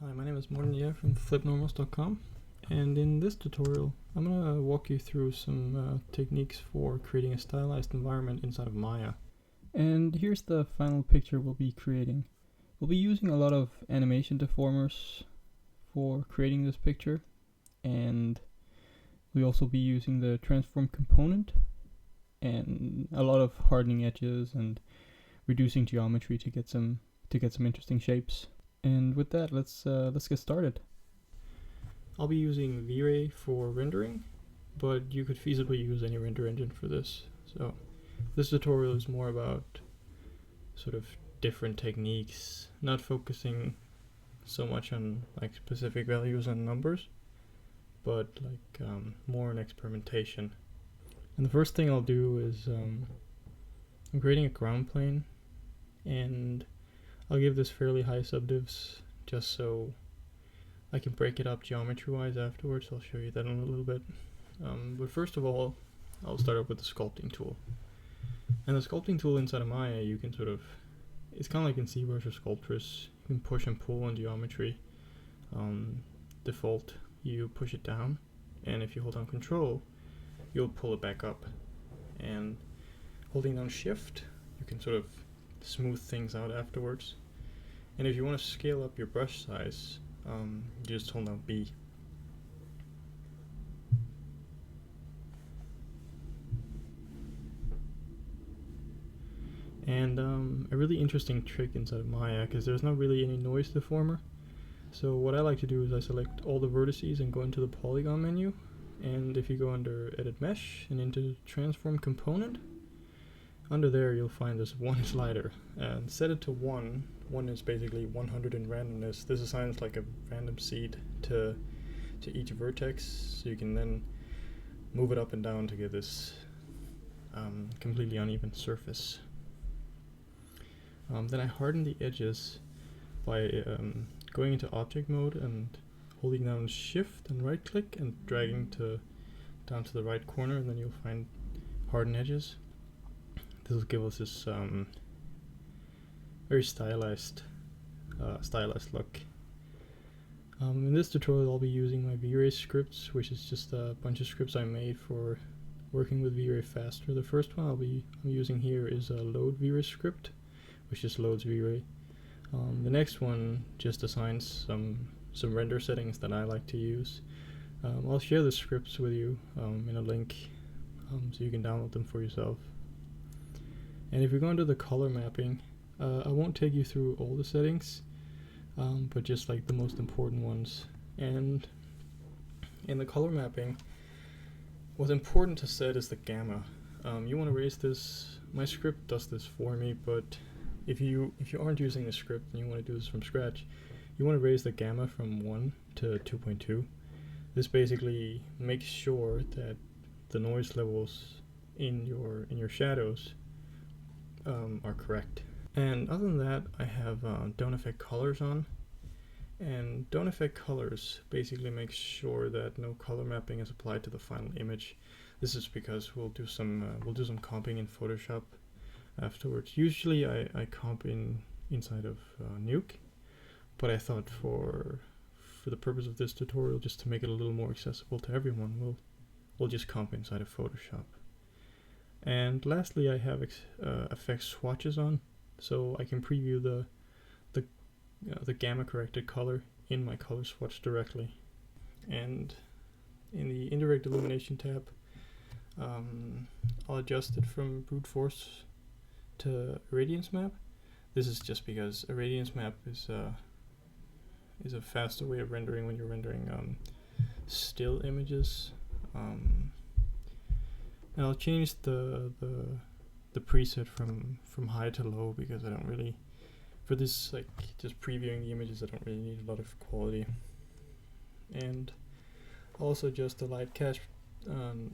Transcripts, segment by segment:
Hi, my name is Morten from FlippedNormals.com, and in this tutorial I'm going to walk you through some techniques for creating a stylized environment inside of Maya. And here's the final picture we'll be creating. We'll be using a lot of animation deformers for creating this picture, and we'll also be using the transform component and a lot of hardening edges and reducing geometry to get some interesting shapes. And with that, let's get started. I'll be using V-Ray for rendering, but you could feasibly use any render engine for this. So this tutorial is more about sort of different techniques, not focusing so much on like specific values and numbers, but like more on experimentation. And the first thing I'll do is I'm creating a ground plane, and I'll give this fairly high subdivs just so I can break it up geometry wise afterwards. I'll show you that in a little bit. But first of all, I'll start up with the sculpting tool. And the sculpting tool inside of Maya, you can sort of, it's kind of like in ZBrush or Sculptress, you can push and pull on geometry. Default, you push it down, and if you hold down Control, you'll pull it back up. And holding down Shift, you can sort of smooth things out afterwards. And if you want to scale up your brush size, you just hold down B. And a really interesting trick inside of Maya, because there's not really any noise deformer. So what I like to do is I select all the vertices and go into the polygon menu. And if you go under Edit Mesh and into Transform Component, under there you'll find this one slider, and set it to 1. 1 is basically 100 in randomness. This assigns like a random seed to each vertex, so you can then move it up and down to get this completely uneven surface. Then I harden the edges by going into object mode and holding down Shift and right click and dragging down to the right corner, and then you'll find harden edges. This will give us this very stylized look. In this tutorial I'll be using my V-Ray scripts, which is just a bunch of scripts I made for working with V-Ray faster. The first one I'm using here is a load V-Ray script, which just loads V-Ray. The next one just assigns some render settings that I like to use. I'll share the scripts with you in a link so you can download them for yourself. And if you go into the color mapping, I won't take you through all the settings, but just like the most important ones. And in the color mapping, what's important to set is the gamma. You want to raise this. My script does this for me, but if you aren't using the script and you want to do this from scratch, you want to raise the gamma from 1 to 2.2. This basically makes sure that the noise levels in your shadows are correct. And other than that, I have don't affect colors on, and don't affect colors basically makes sure that no color mapping is applied to the final image. This is because we'll do some comping in Photoshop afterwards. Usually I comp inside of Nuke, but I thought for the purpose of this tutorial, just to make it a little more accessible to everyone, we'll just comp inside of Photoshop. And lastly, I have effect swatches on, so I can preview the gamma corrected color in my color swatch directly. And in the indirect illumination tab, I'll adjust it from brute force to irradiance map. This is just because irradiance map is a faster way of rendering when you're rendering still images. And I'll change the preset from high to low, because I don't really, for this like just previewing the images, I don't really need a lot of quality. And also adjust the light catch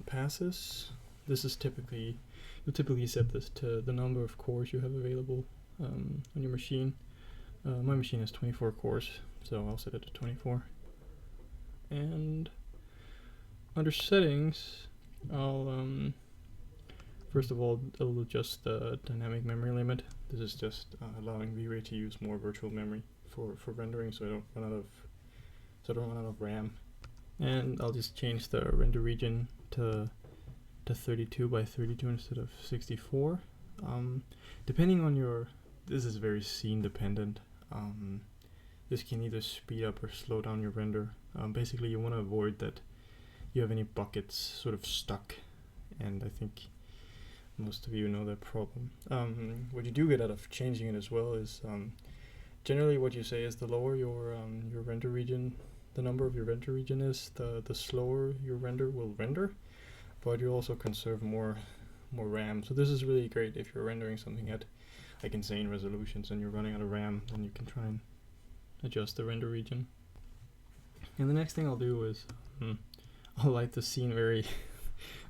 passes. This is you'll typically set this to the number of cores you have available on your machine. My machine has 24 cores, so I'll set it to 24. And under settings, I'll First of all, it'll adjust the dynamic memory limit. This is just allowing V-Ray to use more virtual memory for rendering, so I don't run out of RAM. And I'll just change the render region to 32 by 32 instead of 64. Depending on your, this is very scene dependent. This can either speed up or slow down your render. Basically, you want to avoid that you have any buckets sort of stuck, and I think most of you know that problem. What you do get out of changing it as well is generally what you say is the lower your render region, the number of your render region is, the slower your render will render, but you also conserve more RAM. So this is really great if you're rendering something at like insane resolutions and you're running out of RAM, then you can try and adjust the render region. And the next thing I'll do is I'll light the scene very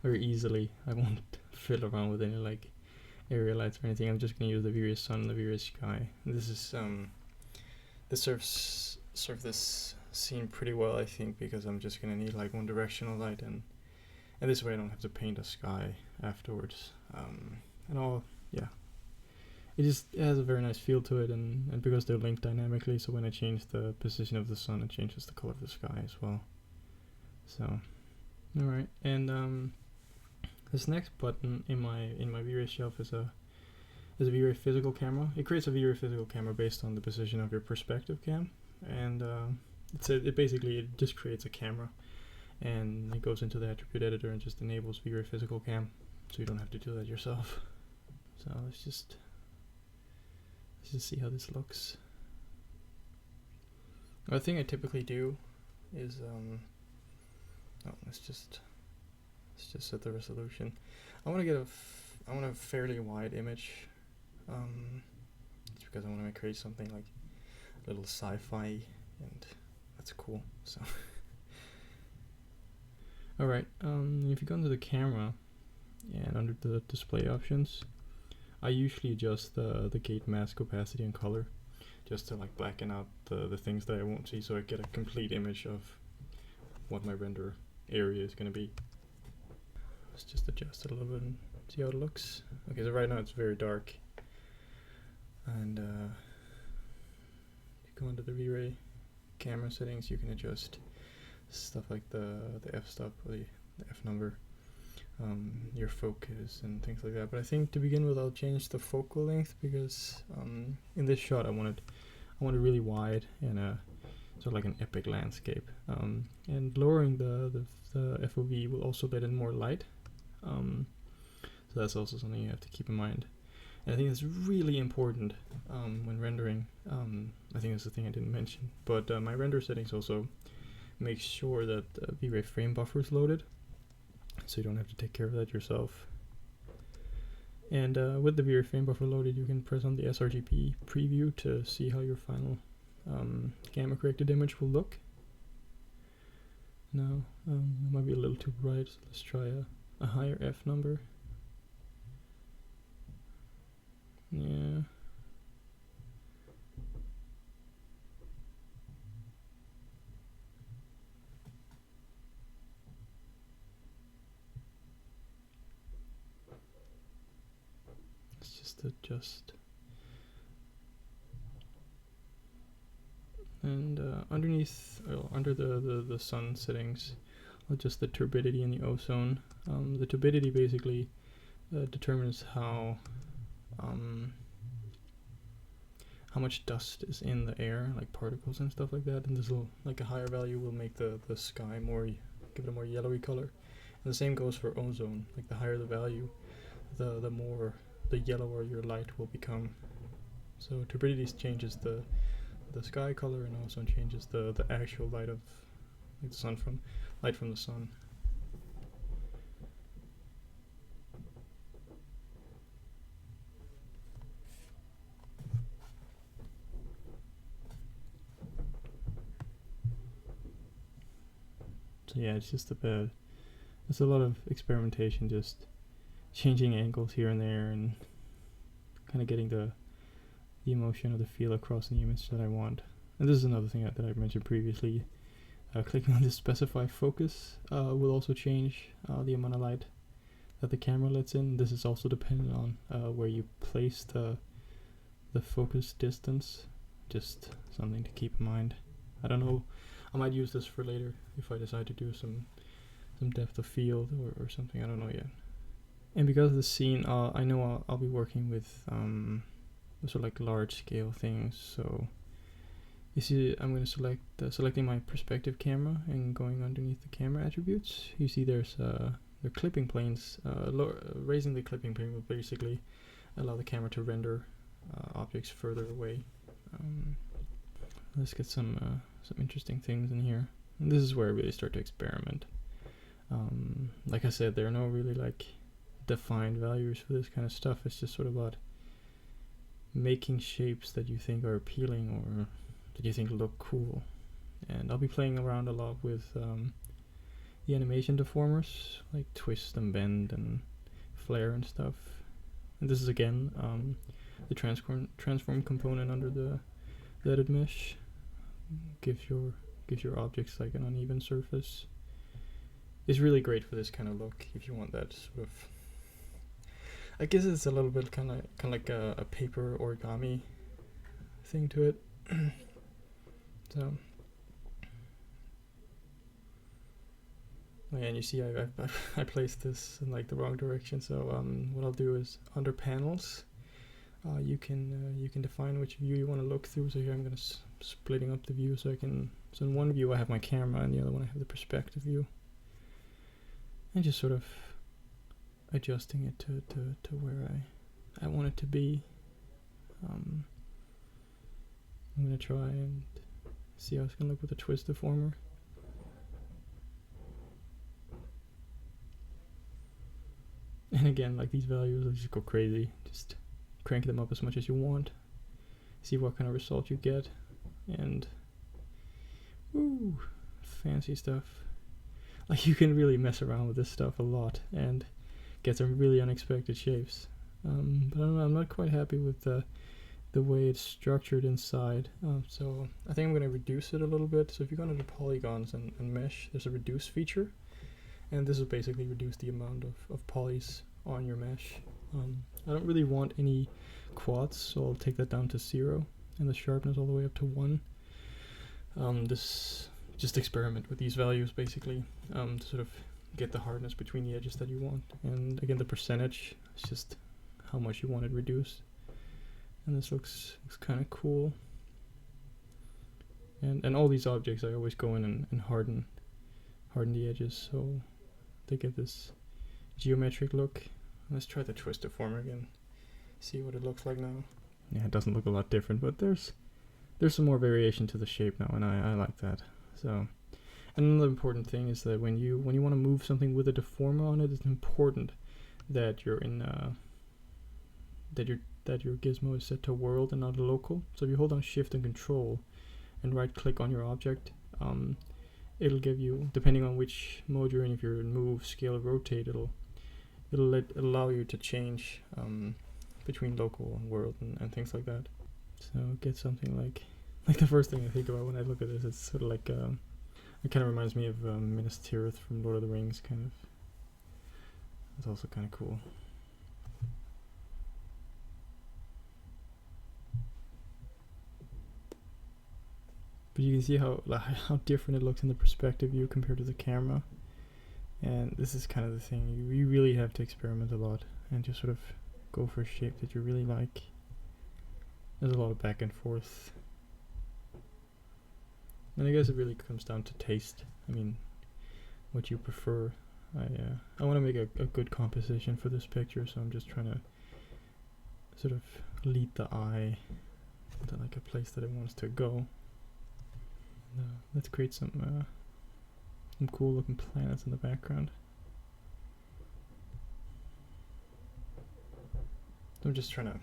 very easily. I won't fiddle around with any like area lights or anything. I'm just gonna use the V-Ray sun and the V-Ray sky. And this is this serves this scene pretty well, I think, because I'm just gonna need like one directional light, and this way I don't have to paint a sky afterwards. And all, yeah, it has a very nice feel to it, and because they're linked dynamically, so when I change the position of the sun, it changes the color of the sky as well. So, all right, and this next button in my V-Ray shelf is a V-Ray physical camera. It creates a V-Ray physical camera based on the position of your perspective cam, and it basically just creates a camera, and it goes into the attribute editor and just enables V-Ray physical cam, so you don't have to do that yourself. So let's just see how this looks. The thing I typically do is let's just set the resolution. I want to get a fairly wide image, just because I want to create something like a little sci-fi, and that's cool. So all right, if you go into the camera and under the display options, I usually adjust the gate mask opacity and color just to like blacken out the things that I won't see, so I get a complete image of what my render area is going to be. Let's just adjust it a little bit and see how it looks. Okay, so right now it's very dark, and if you go into the V-Ray camera settings, you can adjust stuff like the f-stop or the f number, your focus and things like that. But I think to begin with, I'll change the focal length, because in this shot I want it really wide and sort of like an epic landscape. And lowering the FOV will also let in more light. So that's also something you have to keep in mind. And I think it's really important when rendering. I think that's the thing I didn't mention, but my render settings also make sure that V-Ray frame buffer is loaded, so you don't have to take care of that yourself. And with the V-Ray frame buffer loaded, you can press on the sRGB preview to see how your final gamma corrected image will look. Now, it might be a little too bright, so let's try a higher F number. Yeah. Let's just adjust. And underneath, under the sun settings, I'll adjust the turbidity and the ozone. The turbidity basically determines how much dust is in the air, like particles and stuff like that. And this will, like a higher value, will make the sky give it a more yellowy color. And the same goes for ozone. Like the higher the value, the yellower your light will become. So turbidity changes the sky color, and ozone changes the actual light of like the light from the sun. So yeah, it's just there's a lot of experimentation, just changing angles here and there, and kind of getting the emotion or the feel across in the image that I want. And this is another thing that I mentioned previously. Clicking on this specify focus will also change the amount of light that the camera lets in. This is also dependent on where you place the focus distance. Just something to keep in mind. I don't know, I might use this for later if I decide to do some depth of field or something, I don't know yet. And because of the scene, I know I'll be working with sort of like large scale things, so you see I'm going to selecting my perspective camera and going underneath the camera attributes. You see there's the clipping planes. Raising the clipping plane will basically allow the camera to render objects further away. Let's get some interesting things in here. And this is where I really start to experiment. Like I said, there are no really like defined values for this kind of stuff. It's just sort of about making shapes that you think are appealing or that you think look cool. And I'll be playing around a lot with the animation deformers, like twist and bend and flare and stuff. And this is again the transform component under the edit mesh. Gives your objects like an uneven surface. It's really great for this kind of look if you want that sort of. I guess it's a little bit kind of like a paper origami thing to it. So, and you see I placed this in like the wrong direction. So what I'll do is under panels, you can define which view you want to look through. So here I'm gonna splitting up the view so so in one view I have my camera and the other one I have the perspective view. And just sort of adjusting it to where I want it to be. I'm gonna try and see how it's gonna look with a twist deformer. And again, like these values, will just go crazy. Just crank them up as much as you want. See what kind of result you get. And woo, fancy stuff. Like you can really mess around with this stuff a lot and get some really unexpected shapes. But I don't know, I'm not quite happy with the way it's structured inside. So I think I'm going to reduce it a little bit. So if you go into polygons and mesh, there's a reduce feature. And this will basically reduce the amount of polys on your mesh. I don't really want any quads, so I'll take that down to 0 and the sharpness all the way up to 1. Just experiment with these values basically to sort of get the hardness between the edges that you want. And again, the percentage is just how much you want it reduced. And this looks kind of cool. And all these objects I always go in and harden the edges so they get this geometric look. Let's try the twist deformer again. See what it looks like now. Yeah, it doesn't look a lot different, but there's some more variation to the shape now, and I like that. So, another important thing is that when you want to move something with a deformer on it, it's important that you're in that your gizmo is set to world and not local. So if you hold down Shift and Control and right click on your object, it'll give you, depending on which mode you're in, if you're in move, scale, or rotate, it'll allow you to change between local and world and things like that. So get something like the first thing I think about when I look at this, it's sort of like it kind of reminds me of Minas Tirith from Lord of the Rings, kind of. It's also kind of cool. But you can see how different it looks in the perspective view compared to the camera. And this is kind of the thing, you really have to experiment a lot and just sort of go for a shape that you really like. There's a lot of back and forth. And I guess it really comes down to taste. I mean, what you prefer. I want to make a good composition for this picture, so I'm just trying to sort of lead the eye to like a place that it wants to go. Let's create some cool looking planets in the background. I'm just trying to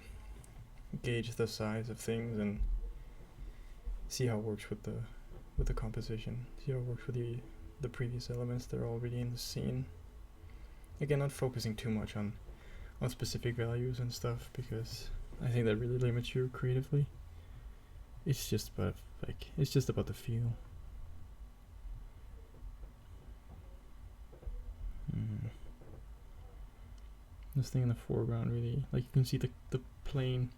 gauge the size of things and see how it works with the composition. See how it works with the previous elements that are already in the scene. Again, not focusing too much on specific values and stuff, because I think that really limits you creatively. It's just about the feel. this thing in the foreground really, like you can see the plane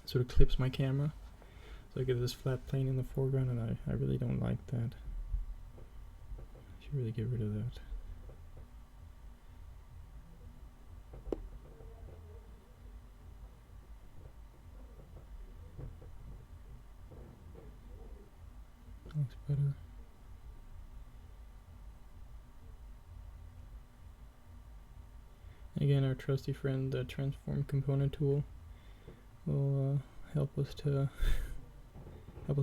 sort of clips my camera. So I get this flat plane in the foreground, and I really don't like that. I should really get rid of that. Looks better. Again, our trusty friend, the transform component tool, will help us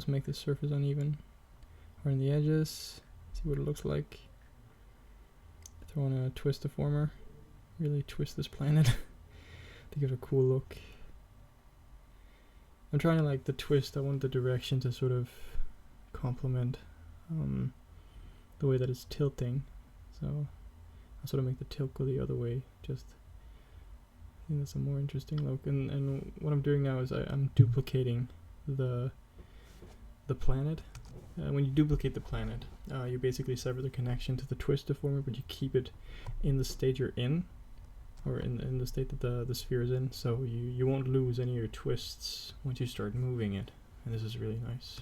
make this surface uneven. Around the edges, see what it looks like. Throw on a twist deformer, really twist this planet to give it a cool look. I'm trying to like the twist, I want the direction to sort of complement the way that it's tilting, so I'll sort of make the tilt go the other way. Just I think that's a more interesting look. And what I'm doing now is I'm duplicating the planet. When you duplicate the planet, you basically sever the connection to the twist deformer, but you keep it in the state you're in, or in the state that the sphere is in, so you won't lose any of your twists once you start moving it, and this is really nice.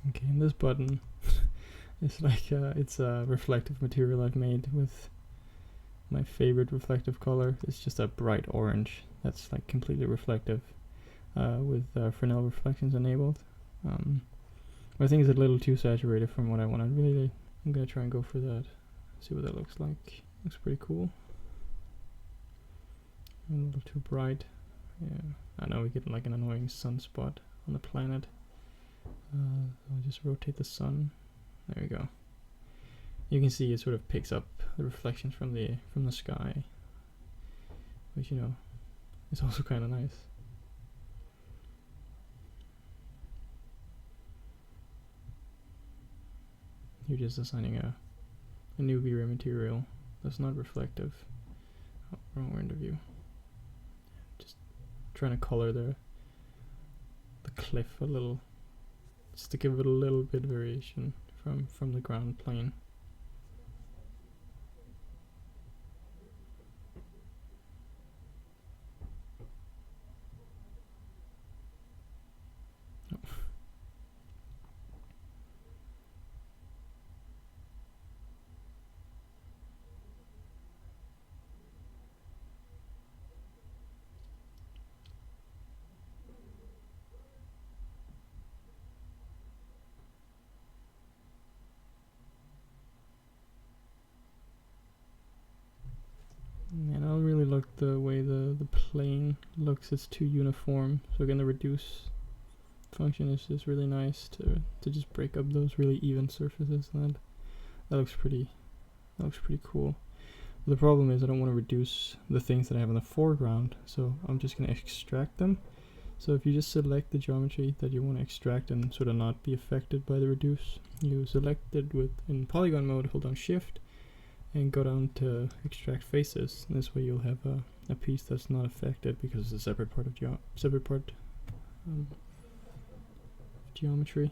Okay, and this button is like it's a reflective material I've made with my favorite reflective color. It's just a bright orange that's like completely reflective with Fresnel reflections enabled. I think it's a little too saturated from what I want. I'm gonna try and go for that. See what that looks like. Looks pretty cool. A little too bright. Yeah, I know we get like an annoying sunspot on the planet. I'll just rotate the sun. There we go. You can see it sort of picks up the reflections from the sky, which, you know, is also kind of nice. You're just assigning a new V-Ray material that's not reflective. Oh, wrong end of view. Just trying to color the cliff a little, just to give it a little bit variation from the ground plane. Oh. And I don't really like the way the plane looks. It's too uniform. So again, the reduce function is just really nice to just break up those really even surfaces. And that looks pretty cool. But the problem is I don't want to reduce the things that I have in the foreground, so I'm just going to extract them. So if you just select the geometry that you want to extract and sort of not be affected by the reduce, you select it in polygon mode, hold down shift, and go down to extract faces. And this way you'll have a piece that's not affected because it's a separate part of geometry.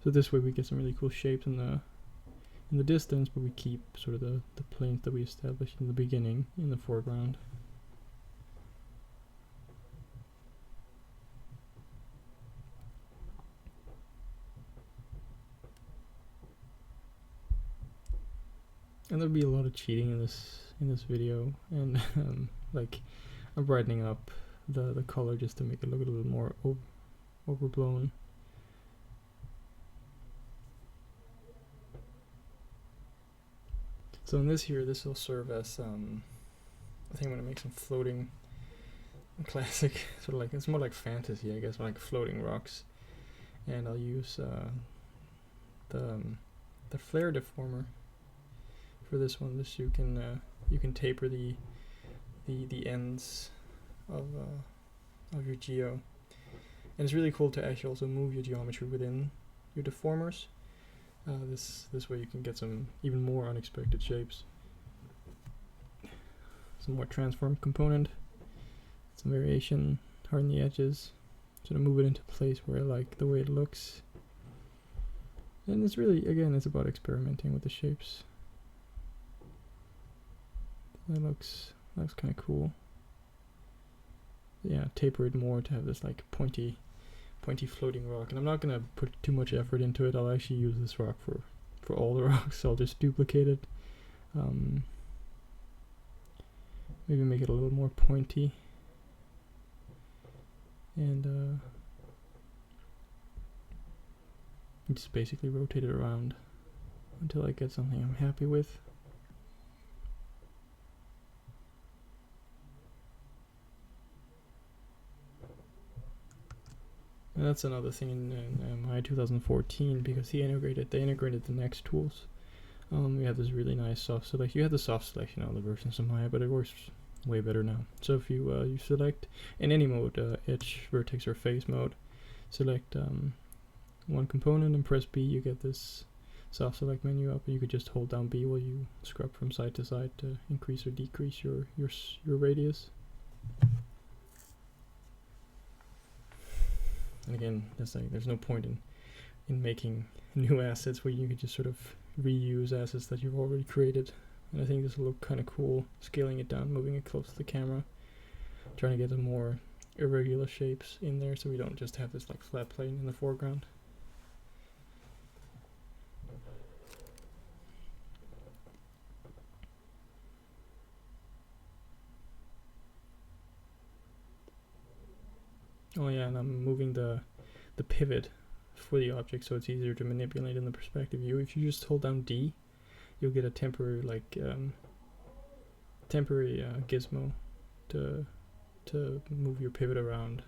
So this way we get some really cool shapes in the distance, but we keep sort of the planes that we established in the beginning in the foreground. And there'll be a lot of cheating in this video, and like I'm brightening up the color just to make it look a little more overblown. So in this will serve as I think I'm gonna make some floating classic sort of like, it's more like fantasy, I guess, like floating rocks, and I'll use the flare deformer for this one. This you can taper the ends of your geo, and it's really cool to actually also move your geometry within your deformers. This way you can get some even more unexpected shapes. Some more transform component, some variation, harden the edges, sort of move it into place where I like the way it looks. And it's really, again, it's about experimenting with the shapes. That looks kind of cool. Yeah, taper it more to have this like pointy floating rock. And I'm not gonna put too much effort into it. I'll actually use this rock for all the rocks. So I'll just duplicate it. Maybe make it a little more pointy. And just basically rotate it around until I get something I'm happy with. And that's another thing in my 2014, because they integrated the next tools. We have this really nice soft select. You have the soft selection on the versions of Maya, but it works way better now. So if you select in any mode, edge, vertex, or face mode, select one component and press B, you get this soft select menu up, and you could just hold down B while you scrub from side to side to increase or decrease your radius. And again, there's no point in making new assets where you could just sort of reuse assets that you've already created. And I think this will look kind of cool, scaling it down, moving it close to the camera, trying to get the more irregular shapes in there so we don't just have this like flat plane in the foreground. Oh yeah, and I'm moving the pivot for the object so it's easier to manipulate in the perspective view. If you just hold down D, you'll get a temporary gizmo to move your pivot around.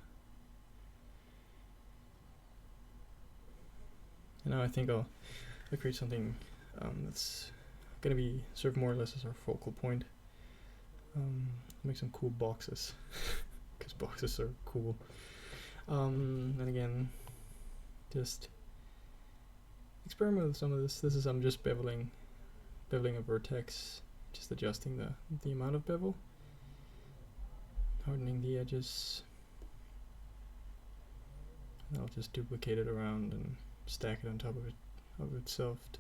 And now I think I'll create something that's gonna be serve more or less as our focal point. Make some cool boxes because boxes are cool. And again, just experiment with some of this. I'm just beveling a vertex, just adjusting the amount of bevel, hardening the edges. And I'll just duplicate it around and stack it on top of itself to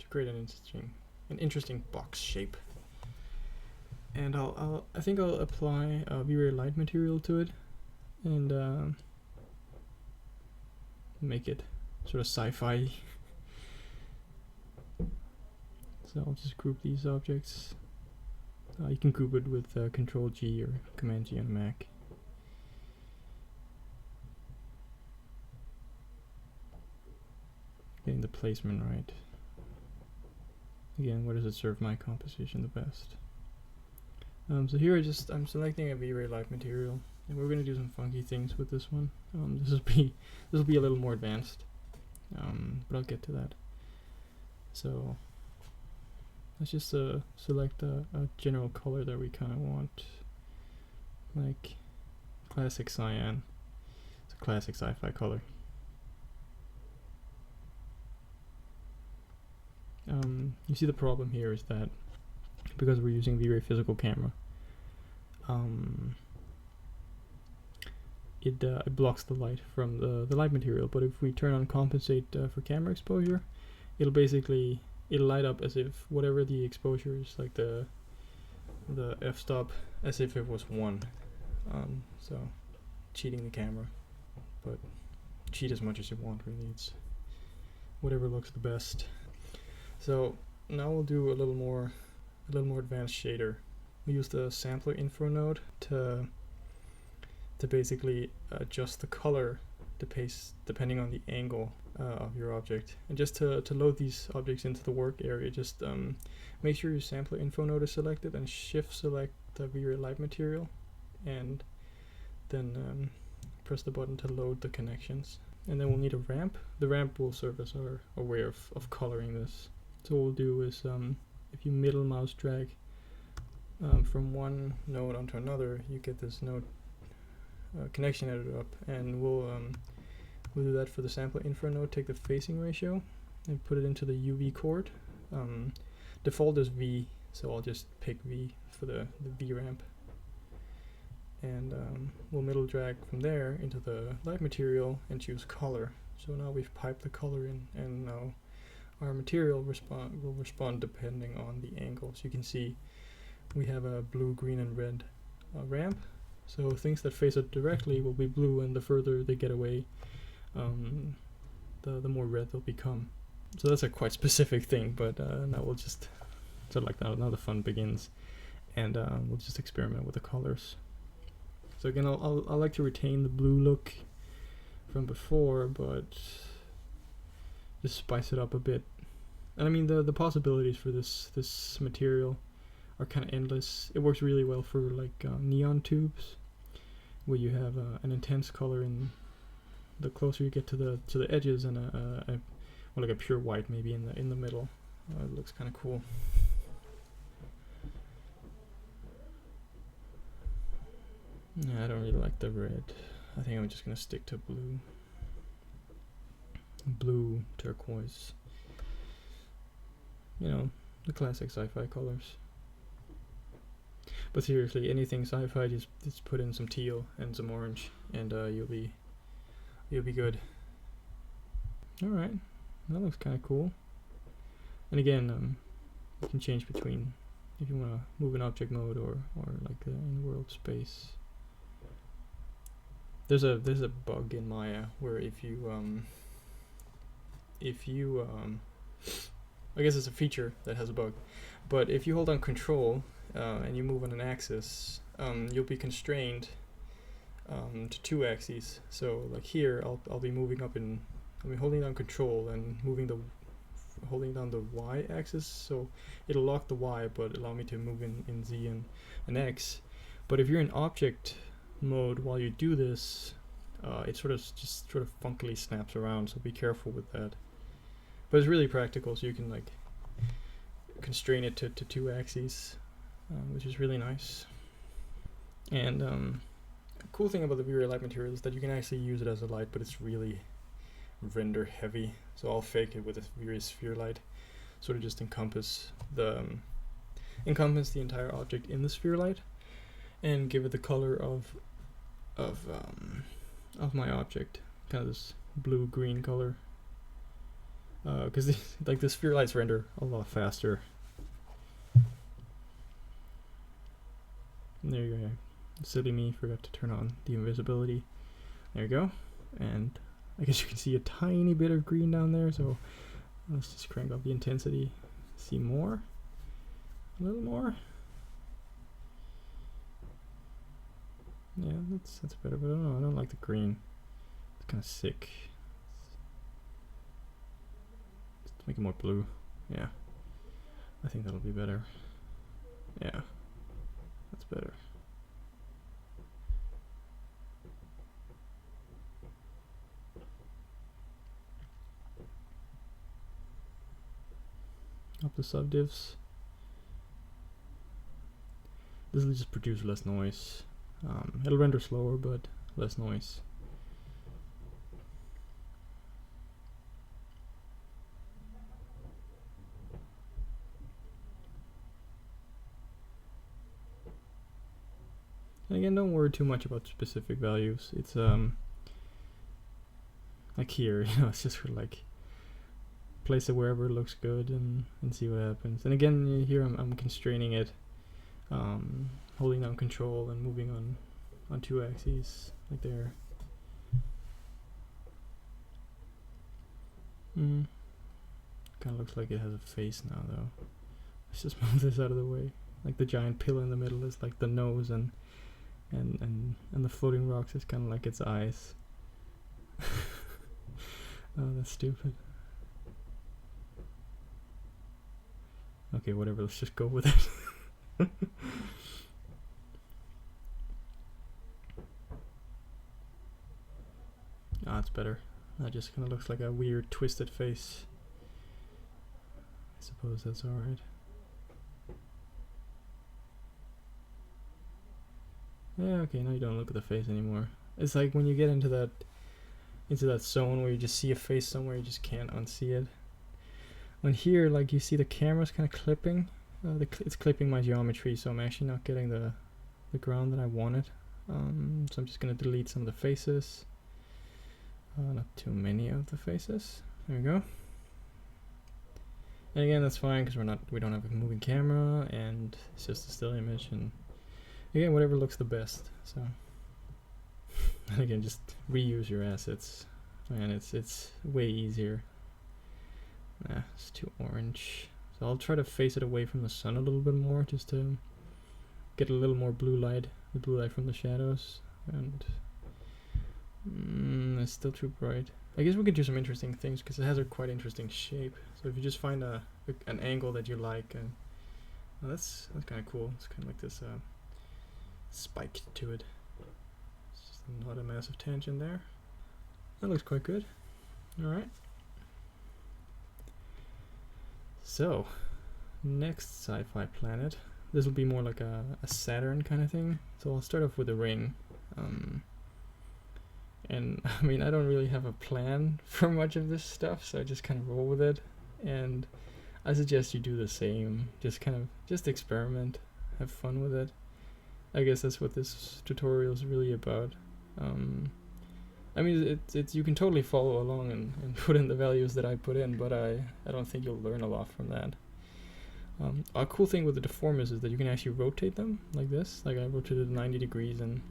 create an interesting box shape. And I think I'll apply V-Ray light material to it and make it sort of sci-fi. So I'll just group these objects. You can group it with Control G or Command G on a Mac. Getting the placement right. Again, where does it serve my composition the best? So here I'm selecting a V-Ray light material, and we're going to do some funky things with this one. This will be a little more advanced, but I'll get to that. So let's just select a general color that we kind of want, like classic cyan. It's a classic sci-fi color. You see the problem here is that because we're using V-Ray physical camera, it blocks the light from the light material. But if we turn on compensate for camera exposure, it'll light up as if whatever the exposure is, like the f-stop, as if it was 1. So cheating the camera, but cheat as much as you want, really. It's whatever looks the best. So now we'll do a little more advanced shader. We use the sampler infra node to basically adjust the color depending on the angle of your object. And just to load these objects into the work area, just make sure your sampler info node is selected and shift select the V-Ray light material, and then press the button to load the connections. And then we'll need a ramp. The ramp will serve as our way of coloring this. So what we'll do is if you middle mouse drag from one node onto another, you get this node connection editor up, and we'll do that for the sampler infra node. Take the facing ratio and put it into the UV chord. Default is V, so I'll just pick V for the V ramp, and we'll middle drag from there into the light material and choose color. So now we've piped the color in, and now our material will respond depending on the angle. So you can see we have a blue, green, and red ramp. So things that face it directly will be blue, and the further they get away, the more red they'll become. So that's a quite specific thing, but now we'll just sort of like now the fun begins, and we'll just experiment with the colors. So again, I like to retain the blue look from before, but just spice it up a bit. And I mean, the possibilities for this material are kind of endless. It works really well for like neon tubes, where you have an intense color in the closer you get to the edges, and well, like a pure white maybe in the middle. It looks kind of cool. Yeah, I don't really like the red. I think I'm just gonna stick to blue, turquoise. You know, the classic sci-fi colors. But seriously, anything sci-fi, just put in some teal and some orange, and you'll be good. All right, that looks kind of cool. And again, you can change between if you want to move in object mode or like in world space. There's a bug in Maya where if you I guess it's a feature that has a bug, but if you hold on Control and you move on an axis, you'll be constrained to 2 axes. So like here, I'll be moving up I'll be holding down Control and holding down the Y axis, so it'll lock the Y but allow me to move in Z and X. But if you're in object mode while you do this, it sort of funkily snaps around, so be careful with that. But it's really practical, so you can like constrain it to 2 axes, which is really nice. And the cool thing about the V-Ray light material is that you can actually use it as a light, but it's really render heavy. So I'll fake it with a V-Ray sphere light, sort of just encompass the entire object in the sphere light, and give it the color of my object, kind of this blue-green color. Because like the sphere lights render a lot faster. And there you go. Silly me, forgot to turn on the invisibility. There you go. And I guess you can see a tiny bit of green down there, so let's just crank up the intensity. See more? A little more? Yeah, that's better, but I don't know, I don't like the green. It's kind of sick. Let's make it more blue. Yeah. I think that'll be better. Yeah. That's better. Up the subdivs. This will just produce less noise. It'll render slower, but less noise. And again, don't worry too much about specific values. It's like here, you know, it's just for like place it wherever it looks good and see what happens. And again, here I'm constraining it, holding down Control and moving on 2 axes, like there. Kind of looks like it has a face now, though. Let's just move this out of the way. Like the giant pillar in the middle is like the nose, and the floating rocks is kind of like its eyes. Oh, that's stupid. Okay, whatever, let's just go with it. Ah, it's better. That just kind of looks like a weird twisted face. I suppose that's alright. Yeah, okay, now you don't look at the face anymore. It's like when you get into that zone where you just see a face somewhere, you just can't unsee it. When here, like, you see the camera's kind of clipping. It's clipping my geometry, so I'm actually not getting the ground that I wanted. So I'm just going to delete some of the faces. Not too many of the faces. There we go. And again, that's fine because we don't have a moving camera, and it's just a still image, and again, whatever looks the best. So, and again, just reuse your assets, and it's way easier. Nah, it's too orange. So I'll try to face it away from the sun a little bit more, just to get a little more blue light, the blue light from the shadows, and it's still too bright. I guess we could do some interesting things because it has a quite interesting shape. So if you just find an angle that you like, well, that's kind of cool. It's kind of like this spike to it. It's just not a massive tangent there. That looks quite good. All right. So next sci-fi planet. This will be more like a Saturn kind of thing. So I'll start off with a ring. And I mean, I don't really have a plan for much of this stuff, so I just kind of roll with it. And I suggest you do the same. Just experiment, have fun with it. I guess that's what this tutorial is really about. I mean, it's you can totally follow along and put in the values that I put in, but I don't think you'll learn a lot from that. A cool thing with the deformers is that you can actually rotate them like this. Like I rotated 90 degrees and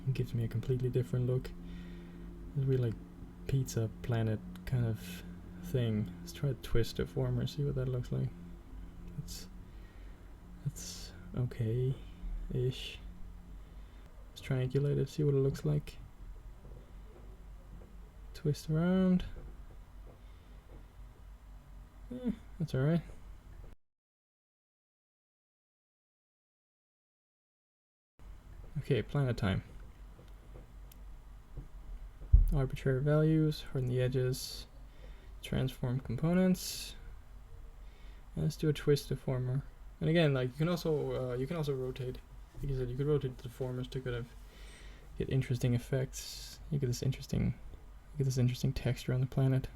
it gives me a completely different look. It's really like pizza planet kind of thing. Let's try to twist deformer, see what that looks like. That's okay-ish. Let's triangulate it, see what it looks like. Twist around. That's alright. Okay, planet time. Arbitrary values, harden the edges, transform components. And let's do a twist deformer. And again, like you can also rotate. Like I said, you could rotate the deformers to kind of get interesting effects. You get this interesting texture on the planet.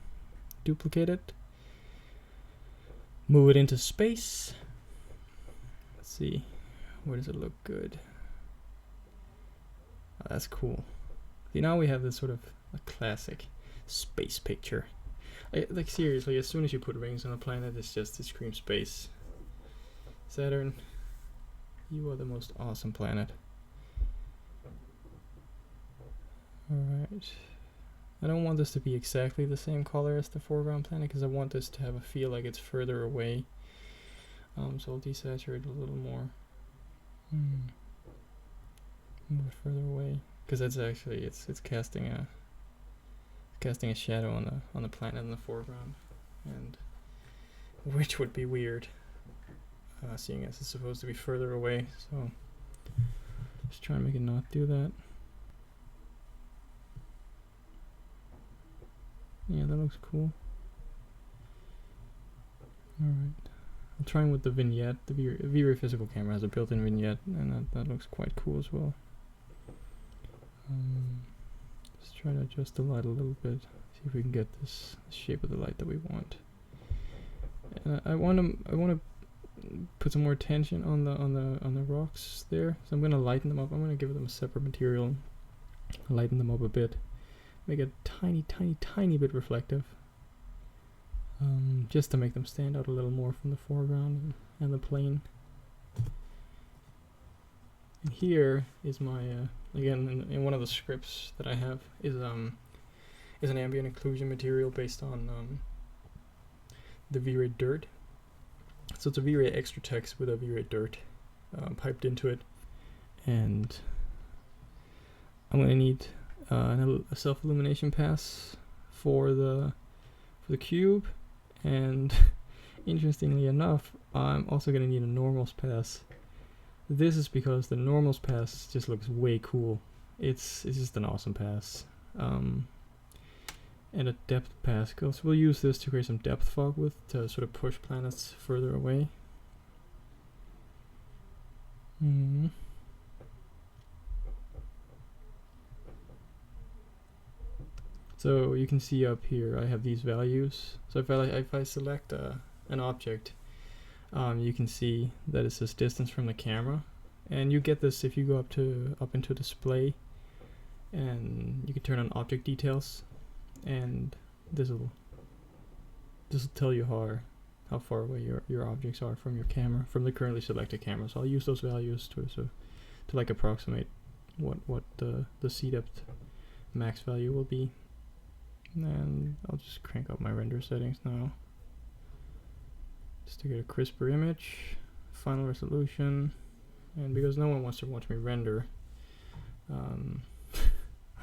Duplicate it. Move it into space. Let's see, where does it look good? Oh, that's cool. See, now we have this sort of a classic space picture. Like seriously, as soon as you put rings on a planet, it screams space. Saturn, you are the most awesome planet. Alright. I don't want this to be exactly the same color as the foreground planet because I want this to have a feel like it's further away. So I'll desaturate a little more. Move it further away. Because that's actually it's casting a shadow on the planet in the foreground, and which would be weird, seeing as it's supposed to be further away. So just try and make it not do that. Yeah, that looks cool. All right, I'm trying with the vignette. The V-Ray physical camera has a built-in vignette, and that looks quite cool as well. Just try to adjust the light a little bit, see if we can get this shape of the light that we want. And I want to put some more tension on the rocks there. So I'm going to lighten them up. I'm going to give them a separate material, lighten them up a bit, make it tiny bit reflective, just to make them stand out a little more from the foreground and the plane. And here is my again in one of the scripts that I have is an ambient occlusion material based on the V-Ray dirt. So it's a V-Ray extra text with a V-Ray dirt piped into it, and I'm going to need a self-illumination pass for the cube, and interestingly enough, I'm also going to need a normals pass. This is because the normals pass just looks way cool. It's just an awesome pass. And a depth pass. So we'll use this to create some depth fog with, to sort of push planets further away. So you can see up here I have these values. So if I select an object, you can see that it says distance from the camera, and you get this if you go up into display, and you can turn on object details. and this will tell you how far away your objects are from your camera, from the currently selected camera. So I'll use those values to like approximate what the C depth max value will be. And I'll just crank up my render settings now, just to get a crisper image, final resolution. And because no one wants to watch me render, I'm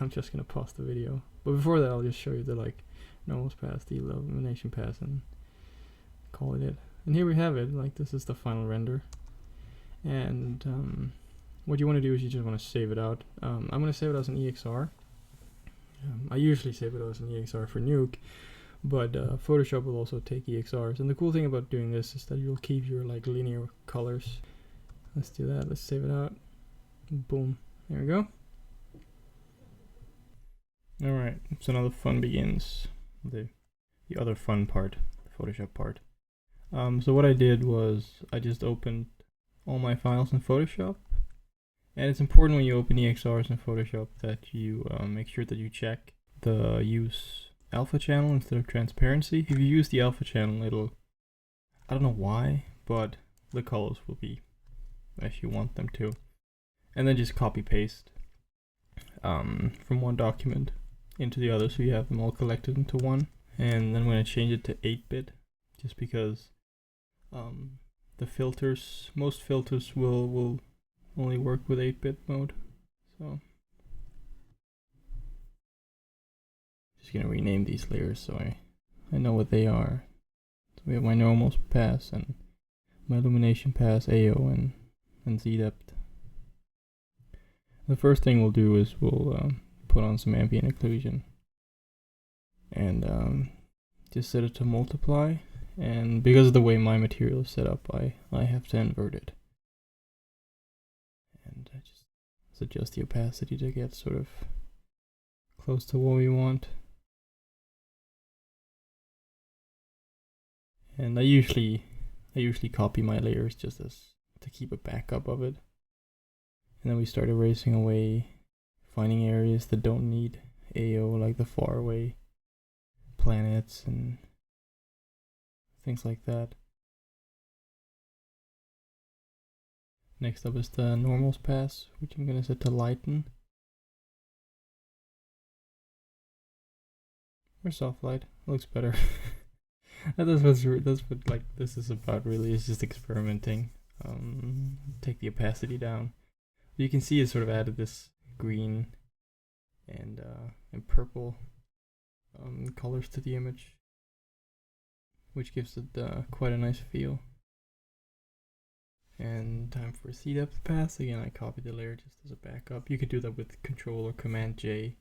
just gonna pause the video. But before that, I'll just show you the like normals pass, the illumination pass, and call it. And here we have it. Like, this is the final render. And what you want to do is you just want to save it out. I'm gonna save it as an EXR. I usually save it as an EXR for Nuke, but Photoshop will also take EXRs. And the cool thing about doing this is that you'll keep your like linear colors. Let's do that. Let's save it out. Boom. There we go. Alright, so now the fun begins. The other fun part, the Photoshop part. So what I did was I just opened all my files in Photoshop. And it's important when you open EXRs in Photoshop that you make sure that you check the use alpha channel instead of transparency. If you use the alpha channel, it'll, I don't know why, but the colors will be as you want them to. And then just copy paste from one document into the other, so you have them all collected into one. And then I'm going to change it to 8-bit, just because the filters, most filters will only work with 8-bit mode. So just gonna rename these layers so I know what they are. So we have my normals pass and my illumination pass, AO, and Z depth. The first thing we'll do is we'll put on some ambient occlusion and just set it to multiply. And because of the way my material is set up, I have to invert it. And I just adjust the opacity to get sort of close to what we want. And I usually copy my layers just as to keep a backup of it. And then we start erasing away, finding areas that don't need AO, like the far away planets and things like that. Next up is the normals pass, which I'm gonna set to lighten. Or soft light, looks better. That's what like this is about really, is just experimenting. Take the opacity down. You can see it sort of added this green and purple colors to the image, which gives it quite a nice feel. And time for a C depth pass. Again, I copied the layer just as a backup. You could do that with Control or Command J.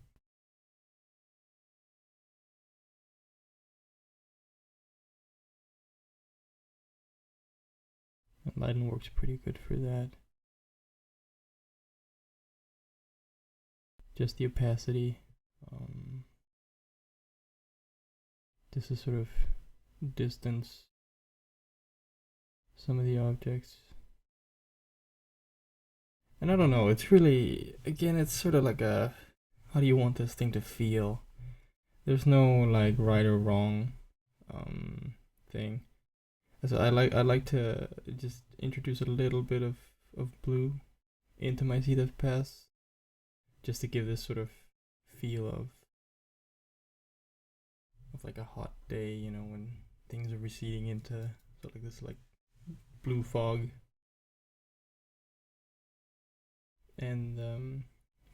And lighten works pretty good for that. Just the opacity. This is sort of distance some of the objects. And I don't know, it's really, again, it's sort of like a, how do you want this thing to feel? There's no like right or wrong thing. So I like to just introduce a little bit of blue into my C depth pass, just to give this sort of feel of like a hot day, you know, when things are receding into sort of like this like blue fog. And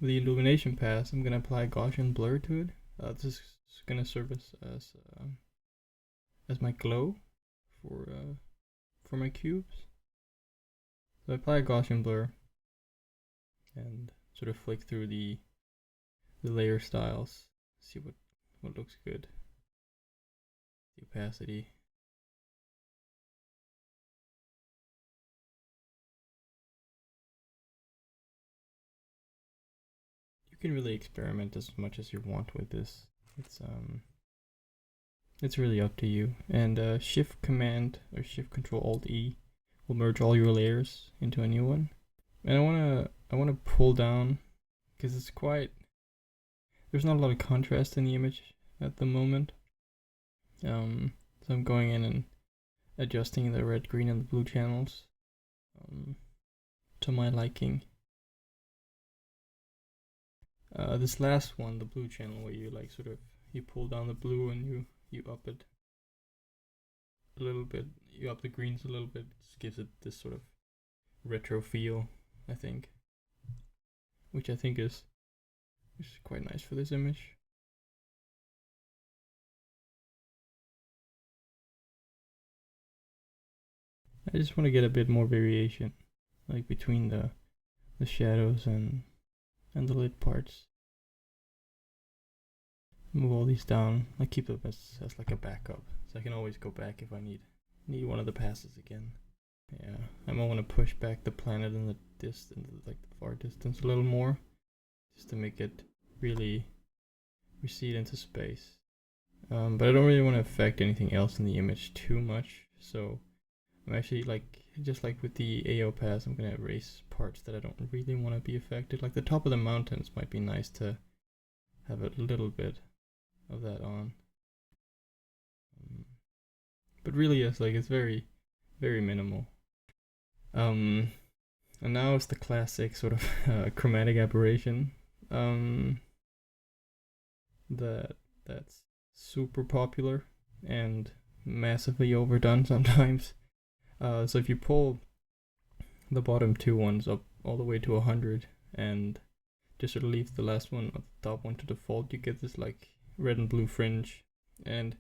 with the illumination pass, I'm gonna apply Gaussian blur to it. This is gonna serve as my glow for my cubes. So I apply a Gaussian blur and sort of flick through the layer styles, see what looks good. The opacity. You can really experiment as much as you want with this. It's really up to you. And Shift Command or Shift Control Alt E will merge all your layers into a new one. And I wanna pull down, because it's quite, there's not a lot of contrast in the image. at the moment. So I'm going in and adjusting the red, green, and the blue channels to my liking. This last one, the blue channel, where you like sort of you pull down the blue and you up it a little bit, you up the greens a little bit, just gives it this sort of retro feel, I think, which I think is quite nice for this image. I just want to get a bit more variation, like between the shadows and the lit parts. Move all these down. I keep them as like a backup, so I can always go back if I need one of the passes again. Yeah, I might want to push back the planet in the distance, like the far distance, a little more, just to make it really recede into space. But I don't really want to affect anything else in the image too much, so I'm actually just like with the AO pass, I'm gonna erase parts that I don't really want to be affected. Like the top of the mountains might be nice to have a little bit of that on. But really it's very, very minimal. And now it's the classic sort of chromatic aberration that's super popular and massively overdone sometimes. So if you pull the bottom two ones up all the way to 100 and just sort of leave the last one at the top one to default, you get this like red and blue fringe, and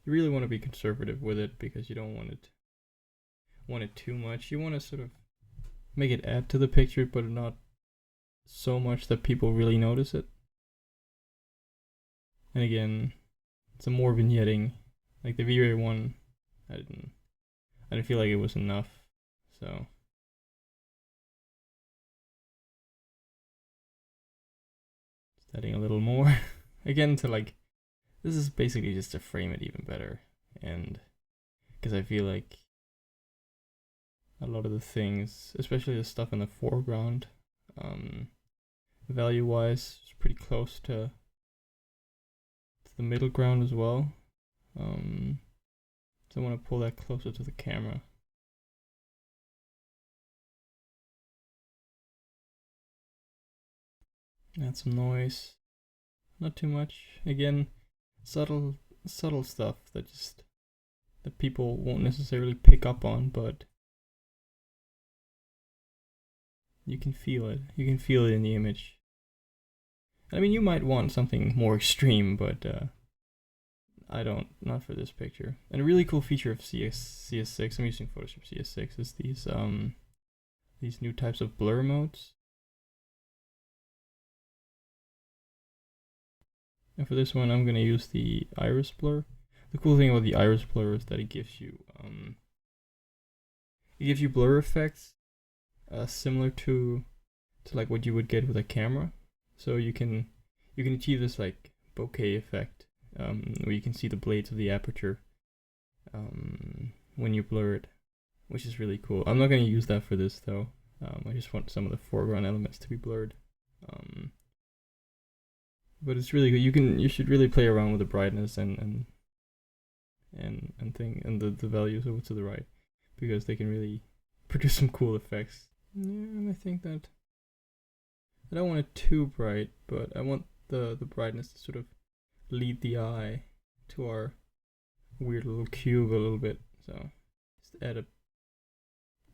you really want to be conservative with it because you don't want it too much. You want to sort of make it add to the picture, but not so much that people really notice it. And again, some more vignetting, like the V-Ray one, I didn't feel like it was enough, so just adding a little more. Again, to like, this is basically just to frame it even better, and because I feel like a lot of the things, especially the stuff in the foreground, value-wise, is pretty close to the middle ground as well. So I want to pull that closer to the camera. Add some noise, not too much. Again, subtle stuff that people won't necessarily pick up on, but you can feel it. You can feel it in the image. I mean, you might want something more extreme, but I don't, not for this picture. And a really cool feature of CS6, I'm using Photoshop CS6, is these new types of blur modes. And for this one, I'm gonna use the iris blur. The cool thing about the iris blur is that it gives you blur effects similar to like what you would get with a camera. So you can achieve this like bokeh effect where you can see the blades of the aperture when you blur it, which is really cool. I'm not going to use that for this though. I just want some of the foreground elements to be blurred. But it's really good. You should really play around with the brightness and the values over to the right, because they can really produce some cool effects. Yeah, and I think that I don't want it too bright, but I want the brightness to sort of lead the eye to our weird little cube a little bit. So just add a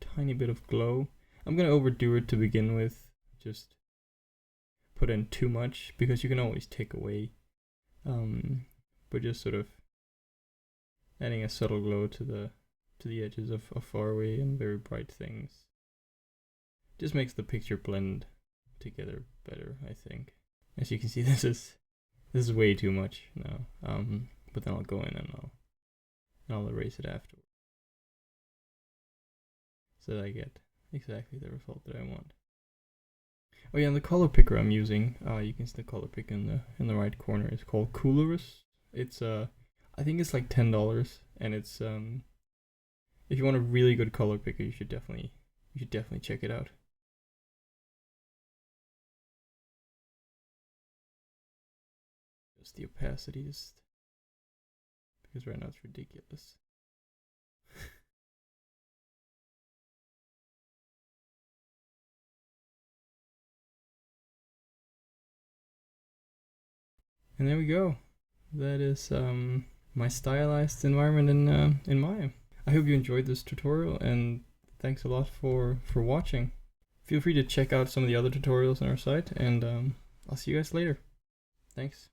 tiny bit of glow. I'm gonna overdo it to begin with, just put in too much, because you can always take away, but just sort of adding a subtle glow to the edges of far away and very bright things just makes the picture blend together better, I think. As you can see, this is way too much now. But then I'll go in and I'll erase it afterwards, so that I get exactly the result that I want. Oh yeah, and the color picker I'm using, you can see the color pick in the right corner. It's called Coolerus. It's I think it's like $10, and it's if you want a really good color picker, you should definitely check it out. Just the opacity, just because right now it's ridiculous. And there we go. That is my stylized environment in Maya. I hope you enjoyed this tutorial, and thanks a lot for watching. Feel free to check out some of the other tutorials on our site, and I'll see you guys later. Thanks.